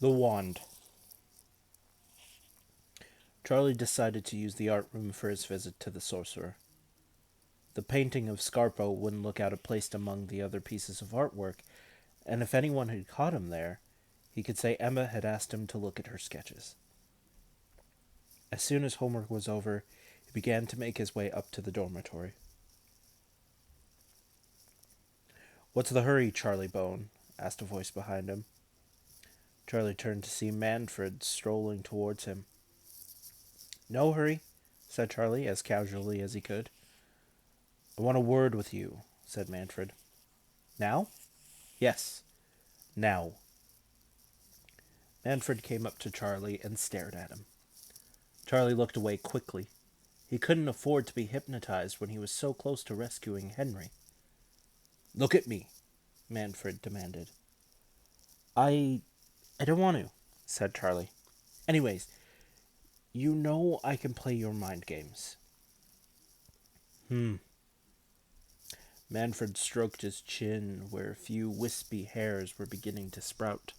The wand. Charlie decided to use the art room for his visit to the sorcerer. The painting of Scarpo wouldn't look out of place among the other pieces of artwork, and if anyone had caught him there, he could say Emma had asked him to look at her sketches. As soon as homework was over, he began to make his way up to the dormitory. "What's the hurry, Charlie Bone?" asked a voice behind him. Charlie turned to see Manfred strolling towards him. "No hurry," said Charlie, as casually as he could. "I want a word with you," said Manfred. "Now?" "Yes, now." Manfred came up to Charlie and stared at him. Charlie looked away quickly. He couldn't afford to be hypnotized when he was so close to rescuing Henry. "Look at me," Manfred demanded. I don't want to," said Charlie. "Anyways, you know I can play your mind games." Manfred stroked his chin where a few wispy hairs were beginning to sprout.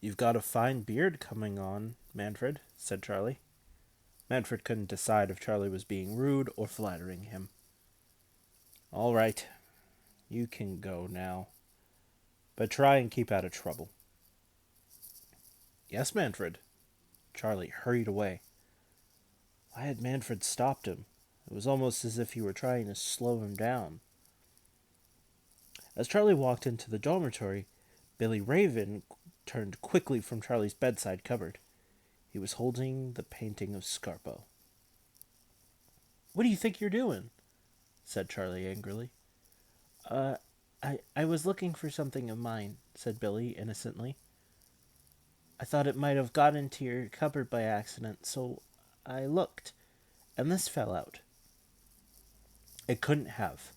"You've got a fine beard coming on, Manfred," said Charlie. Manfred couldn't decide if Charlie was being rude or flattering him. "All right, you can go now, but try and keep out of trouble." "Yes, Manfred." Charlie hurried away. Why had Manfred stopped him? It was almost as if he were trying to slow him down. As Charlie walked into the dormitory, Billy Raven turned quickly from Charlie's bedside cupboard. He was holding the painting of Scarpo. "What do you think you're doing?" said Charlie angrily. Uh, I was looking for something of mine," said Billy innocently. "I thought it might have got into your cupboard by accident, so I looked, and this fell out." "It couldn't have.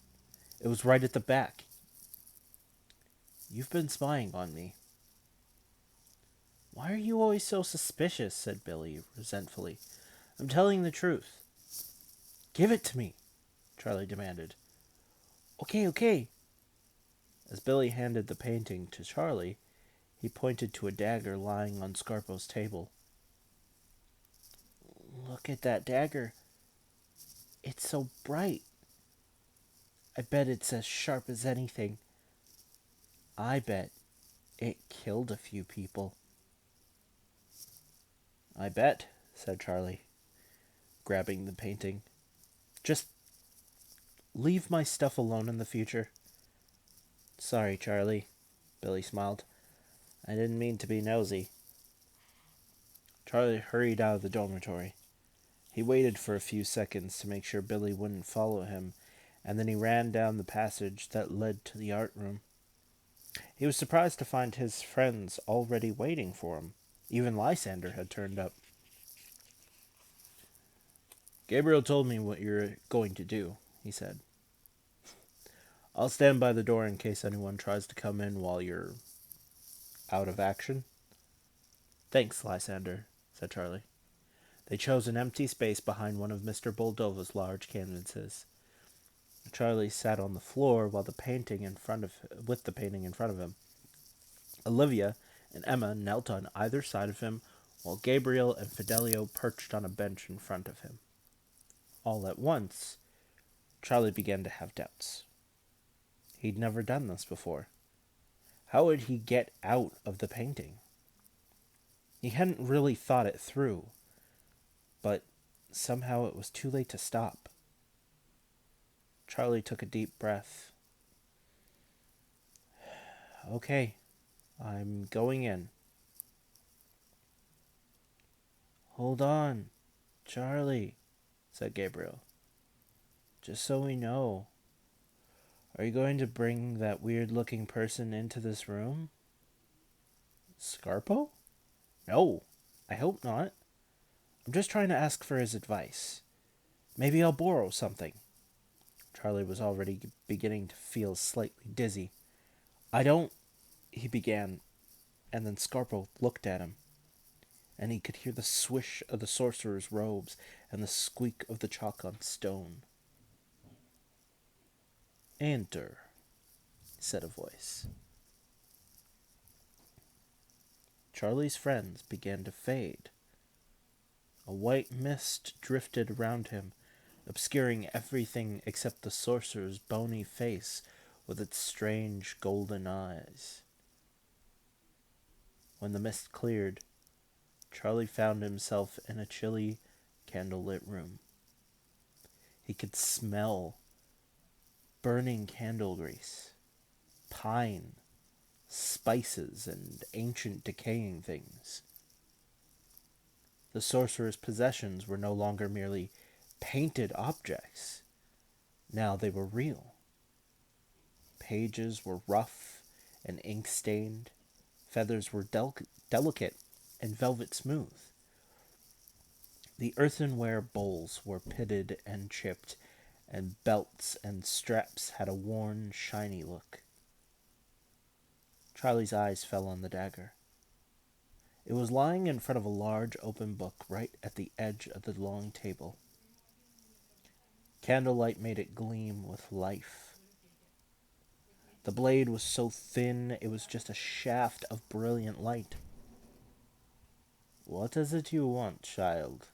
It was right at the back." "You've been spying on me." "Why are you always so suspicious?" said Billy resentfully. "I'm telling the truth." "Give it to me," Charlie demanded. Okay. As Billy handed the painting to Charlie, he pointed to a dagger lying on Scarpo's table. "Look at that dagger. It's so bright. I bet it's as sharp as anything. I bet it killed a few people." "I bet," said Charlie, grabbing the painting. "Just leave my stuff alone in the future." "Sorry, Charlie," Billy smiled. "I didn't mean to be nosy." Charlie hurried out of the dormitory. He waited for a few seconds to make sure Billy wouldn't follow him, and then he ran down the passage that led to the art room. He was surprised to find his friends already waiting for him. Even Lysander had turned up. "Gabriel told me what you're going to do," he said. "I'll stand by the door in case anyone tries to come in while you're out of action." "Thanks, Lysander," said Charlie. They chose an empty space behind one of Mr. Boldova's large canvases. Charlie sat on the floor while with the painting in front of him. Olivia and Emma knelt on either side of him, while Gabriel and Fidelio perched on a bench in front of him. All at once, Charlie began to have doubts. He'd never done this before. How would he get out of the painting? He hadn't really thought it through, but somehow it was too late to stop. Charlie took a deep breath. "Okay, I'm going in." "Hold on, Charlie," said Gabriel. "Just so we know, are you going to bring that weird-looking person into this room?" "Scarpo? No, I hope not. I'm just trying to ask for his advice. Maybe I'll borrow something." Charlie was already beginning to feel slightly dizzy. "I don't," he began, and then Scarpo looked at him, and he could hear the swish of the sorcerer's robes and the squeak of the chalk on stone. "Enter," said a voice. Charlie's friends began to fade. A white mist drifted around him, obscuring everything except the sorcerer's bony face with its strange golden eyes. When the mist cleared, Charlie found himself in a chilly, candlelit room. He could smell burning candle grease, pine, spices, and ancient decaying things. The sorcerer's possessions were no longer merely painted objects. Now they were real. Pages were rough and ink-stained. Feathers were delicate and velvet smooth. The earthenware bowls were pitted and chipped, and belts and straps had a worn, shiny look. Charlie's eyes fell on the dagger. It was lying in front of a large open book right at the edge of the long table. Candlelight made it gleam with life. The blade was so thin it was just a shaft of brilliant light. "What is it you want, child?"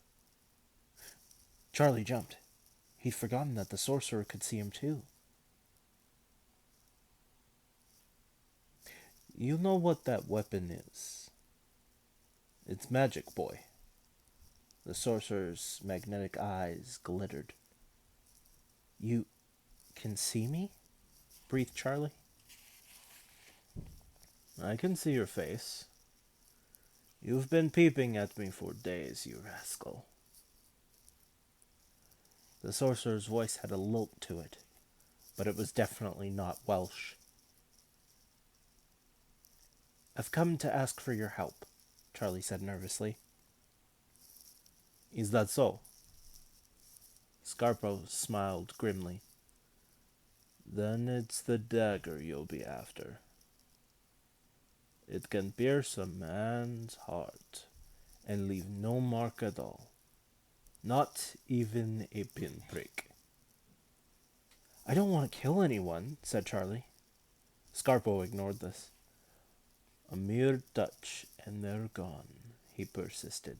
Charlie jumped. He'd forgotten that the sorcerer could see him too. "You know what that weapon is. It's magic, boy." The sorcerer's magnetic eyes glittered. "You can see me?" breathed Charlie. "I can see your face. You've been peeping at me for days, you rascal." The sorcerer's voice had a lilt to it, but it was definitely not Welsh. "I've come to ask for your help," Charlie said nervously. "Is that so?" Scarpo smiled grimly. "Then it's the dagger you'll be after. It can pierce a man's heart and leave no mark at all. Not even a pinprick." "I don't want to kill anyone," said Charlie. Scarpo ignored this. "A mere touch and they're gone," he persisted.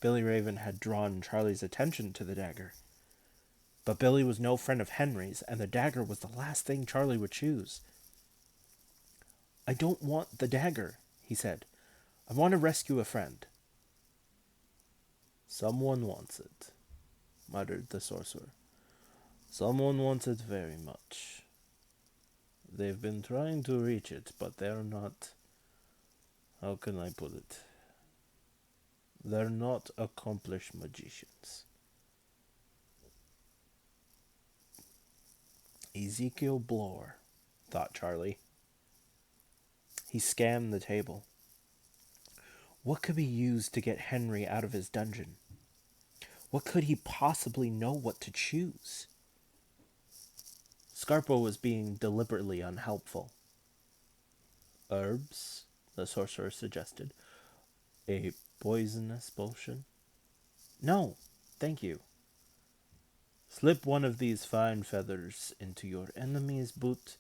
Billy Raven had drawn Charlie's attention to the dagger. But Billy was no friend of Henry's, and the dagger was the last thing Charlie would choose. "I don't want the dagger," he said. "I want to rescue a friend." "Someone wants it," muttered the sorcerer. "Someone wants it very much. They've been trying to reach it, but they're not... How can I put it? They're not accomplished magicians." Ezekiel Bloor, thought Charlie. He scanned the table. What could be used to get Henry out of his dungeon? What could he possibly know what to choose? Scarpo was being deliberately unhelpful. "Herbs," the sorcerer suggested. "A poisonous potion?" "No, thank you." "Slip one of these fine feathers into your enemy's boot,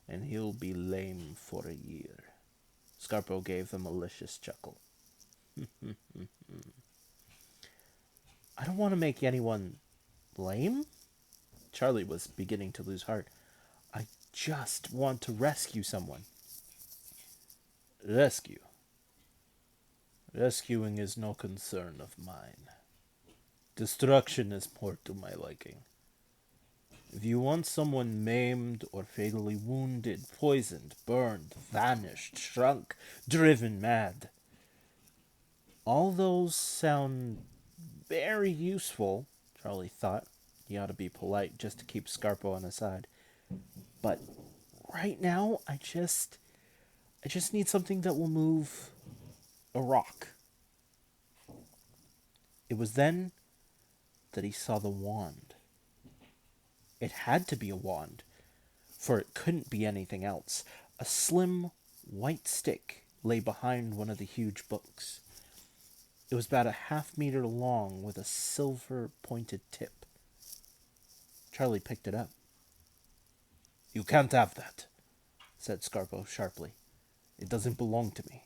and he'll be lame for a year." Scarpo gave a malicious chuckle. "I don't want to make anyone lame." Charlie was beginning to lose heart. "I just want to rescue someone." "Rescue? Rescuing is no concern of mine. Destruction is more to my liking. If you want someone maimed or fatally wounded, poisoned, burned, vanished, shrunk, driven mad, all those sound very useful," Charlie thought. He ought to be polite just to keep Scarpo on his side. "But right now, I just need something that will move a rock." It was then that he saw the wand. It had to be a wand, for it couldn't be anything else. A slim, white stick lay behind one of the huge books. It was about a half-meter long with a silver-pointed tip. Charlie picked it up. "You can't have that," said Scarpo sharply. It doesn't belong to me.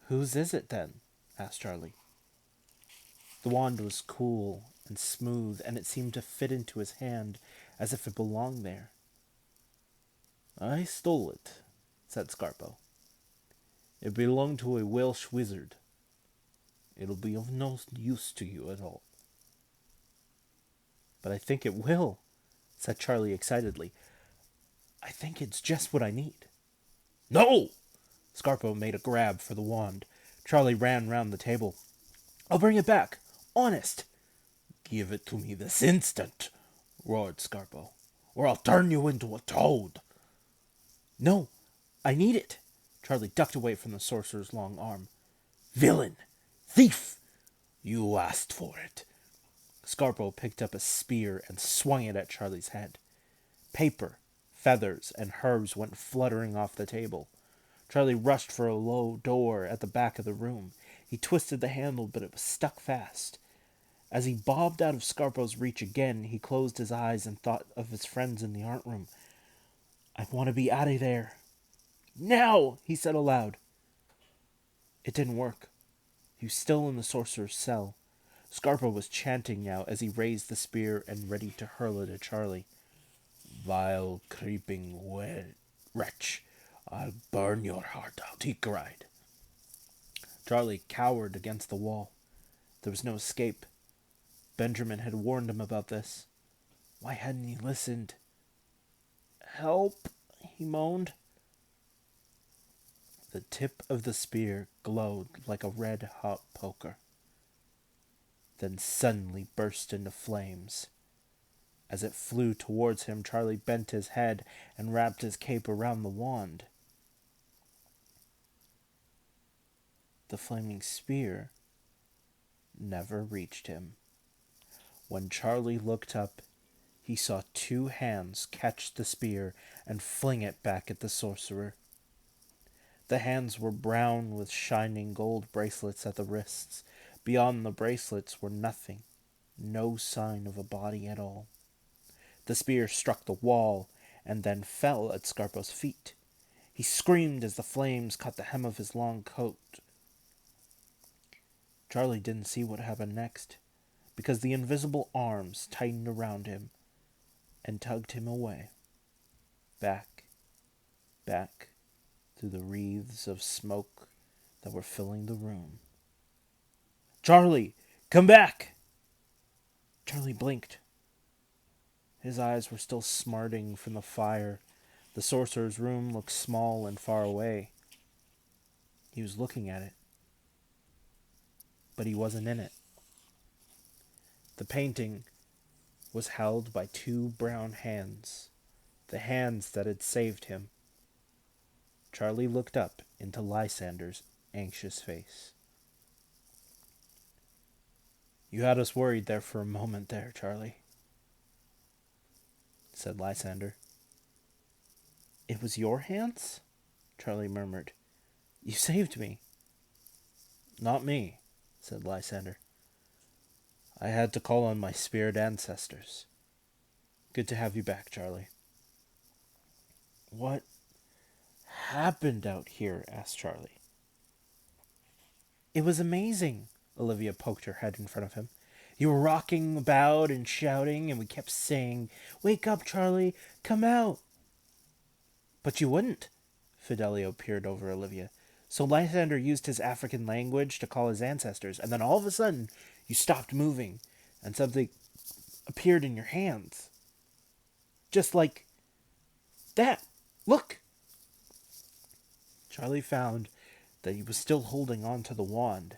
Whose is it then? Asked Charlie. The wand was cool and smooth, and it seemed to fit into his hand as if it belonged there. I stole it, said Scarpo. It belonged to a Welsh wizard. It'll be of no use to you at all. But I think it will, said Charlie excitedly. I think it's just what I need. No! Scarpo made a grab for the wand. Charlie ran round the table. I'll bring it back. Honest. Give it to me this instant, roared Scarpo, or I'll turn you into a toad. No, I need it. Charlie ducked away from the sorcerer's long arm. Villain! Thief! You asked for it. Scarpo picked up a spear and swung it at Charlie's head. Paper, feathers, and herbs went fluttering off the table. Charlie rushed for a low door at the back of the room. He twisted the handle, but it was stuck fast. As he bobbed out of Scarpo's reach again, he closed his eyes and thought of his friends in the art room. I want to be out of there. Now, he said aloud. It didn't work. He was still in the sorcerer's cell. Scarpo was chanting now as he raised the spear and ready to hurl it at Charlie. Vile, creeping wretch, I'll burn your heart out, he cried. Charlie cowered against the wall. There was no escape. Benjamin had warned him about this. Why hadn't he listened? Help, he moaned. The tip of the spear glowed like a red-hot poker, then suddenly burst into flames. As it flew towards him, Charlie bent his head and wrapped his cape around the wand. The flaming spear never reached him. When Charlie looked up, he saw two hands catch the spear and fling it back at the sorcerer. The hands were brown with shining gold bracelets at the wrists. Beyond the bracelets were nothing, no sign of a body at all. The spear struck the wall and then fell at Scarpo's feet. He screamed as the flames caught the hem of his long coat. Charlie didn't see what happened next, because the invisible arms tightened around him and tugged him away, back, through the wreaths of smoke that were filling the room. Charlie, come back! Charlie blinked. His eyes were still smarting from the fire. The sorcerer's room looked small and far away. He was looking at it, but he wasn't in it. The painting was held by two brown hands, the hands that had saved him. Charlie looked up into Lysander's anxious face. You had us worried there for a moment there, Charlie, said Lysander. It was your hands? Charlie murmured. You saved me. Not me, said Lysander. I had to call on my spirit ancestors. Good to have you back, Charlie. What happened out here? Asked Charlie. It was amazing. Olivia poked her head in front of him. You were rocking about and shouting, and we kept saying, Wake up, Charlie, come out. But you wouldn't. Fidelio peered over Olivia. So Lysander used his African language to call his ancestors, and then all of a sudden, you stopped moving, and something appeared in your hands. Just like that. Look! Charlie found that he was still holding on to the wand.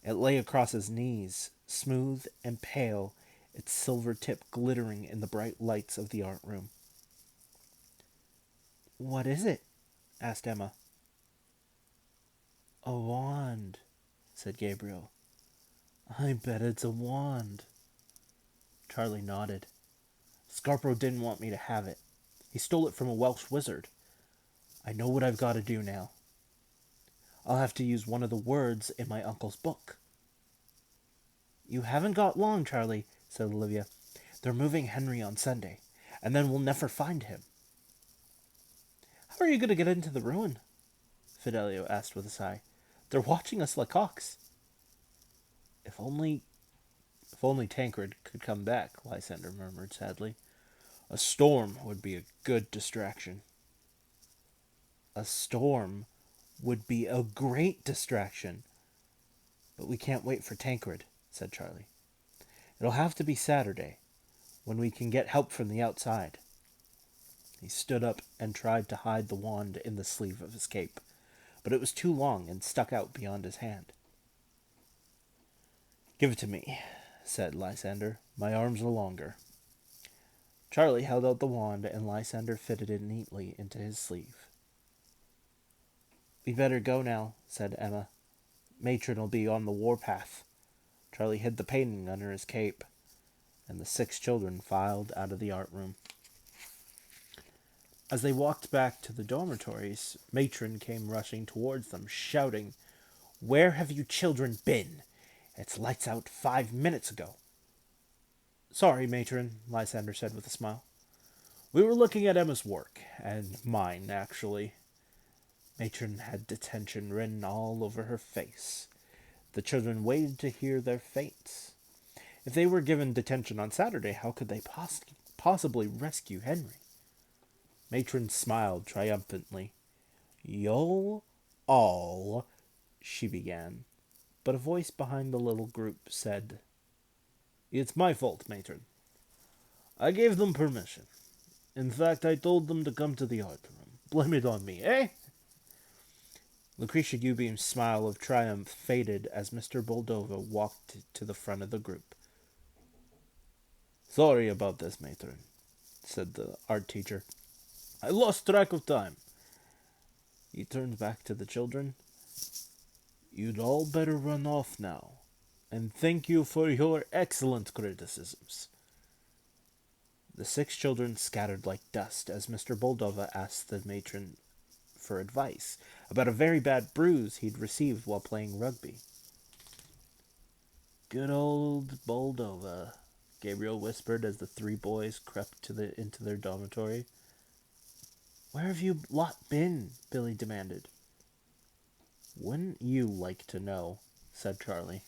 It lay across his knees, smooth and pale, its silver tip glittering in the bright lights of the art room. What is it? Asked Emma. A wand, said Gabriel. I bet it's a wand. Charlie nodded. Scarpo didn't want me to have it. He stole it from a Welsh wizard. I know what I've got to do now. I'll have to use one of the words in my uncle's book. You haven't got long, Charlie, said Olivia. They're moving Henry on Sunday, and then we'll never find him. are you going to get into the ruin? Fidelio asked with a sigh. They're watching us like hawks. If only Tancred could come back, Lysander murmured sadly. A storm would be a good distraction. A storm would be a great distraction. But we can't wait for Tancred, said Charlie. It'll have to be Saturday, when we can get help from the outside. He stood up and tried to hide the wand in the sleeve of his cape, but it was too long and stuck out beyond his hand. Give it to me, said Lysander. My arms are longer. Charlie held out the wand, and Lysander fitted it neatly into his sleeve. We better go now, said Emma. Matron'll be on the warpath. Charlie hid the painting under his cape, and the 6 children filed out of the art room. As they walked back to the dormitories, Matron came rushing towards them, shouting, Where have you children been? It's lights out 5 minutes ago. Sorry, Matron, Lysander said with a smile. We were looking at Emma's work, and mine, actually. Matron had detention written all over her face. The children waited to hear their fates. If they were given detention on Saturday, how could they possibly rescue Henry? Matron smiled triumphantly. You'll all, she began, but a voice behind the little group said, It's my fault, Matron. I gave them permission. In fact, I told them to come to the art room. Blame it on me, eh? Lucretia Ubeam's smile of triumph faded as Mr. Boldova walked to the front of the group. Sorry about this, Matron, said the art teacher. I lost track of time. He turned back to the children. You'd all better run off now, and thank you for your excellent criticisms. The 6 children scattered like dust as Mr. Boldova asked the matron for advice about a very bad bruise he'd received while playing rugby. Good old Boldova, Gabriel whispered as the 3 boys crept into their dormitory. Where have you lot been? Billy demanded. Wouldn't you like to know? Said Charlie.